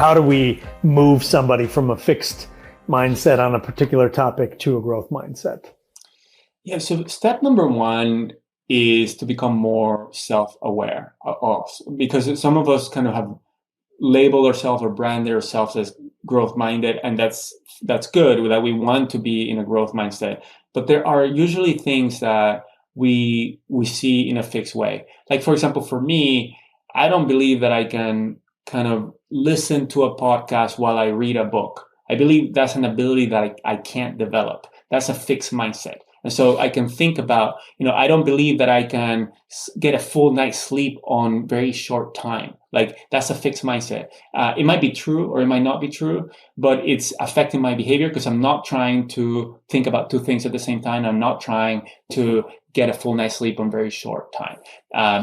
how do we move somebody from a fixed mindset on a particular topic to a growth mindset? Yeah, so step number one is to become more self-aware, because some of us kind of have labeled ourselves or branded ourselves as growth minded, and that's good, that we want to be in a growth mindset. But there are usually things that we see in a fixed way. Like, for example, for me, I don't believe that I can kind of listen to a podcast while I read a book. I believe that's an ability that I can't develop. That's a fixed mindset. And so I can think about, I don't believe that I can get a full night's sleep on very short time. Like, that's a fixed mindset. It might be true or it might not be true, but it's affecting my behavior because I'm not trying to think about two things at the same time. I'm not trying to get a full night's sleep on very short time.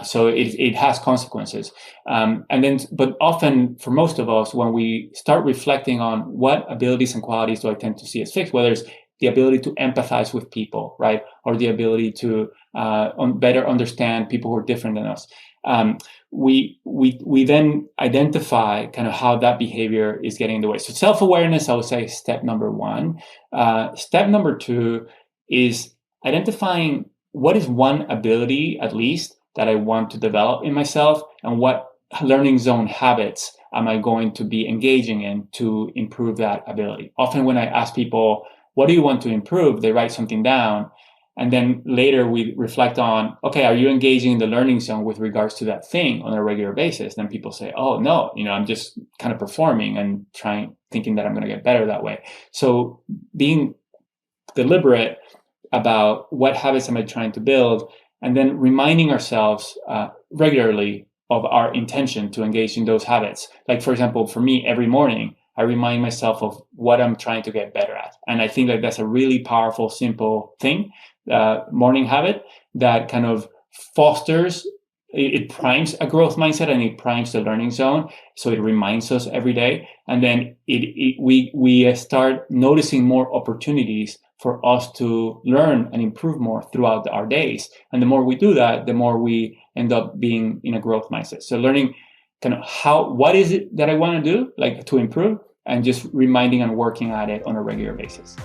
So it has consequences. But often for most of us, when we start reflecting on what abilities and qualities do I tend to see as fixed, whether it's the ability to empathize with people, right? Or the ability to better understand people who are different than us. We then identify kind of how that behavior is getting in the way. So self-awareness, I would say, is step number one. Step number two is identifying what is one ability, at least, that I want to develop in myself, and what learning zone habits am I going to be engaging in to improve that ability. Often when I ask people, what do you want to improve? They write something down. And then later we reflect on, okay, are you engaging in the learning zone with regards to that thing on a regular basis? Then people say, oh, no, I'm just kind of performing and thinking that I'm going to get better that way. So being deliberate about what habits am I trying to build, and then reminding ourselves regularly of our intention to engage in those habits. Like, for example, for me, every morning, I remind myself of what I'm trying to get better at. And I think that that's a really powerful, simple thing, morning habit that kind of fosters, it primes a growth mindset and it primes the learning zone. So it reminds us every day. And then we start noticing more opportunities for us to learn and improve more throughout our days. And the more we do that, the more we end up being in a growth mindset. So learning kind of what is it that I want to do, like to improve, and just reminding and working at it on a regular basis.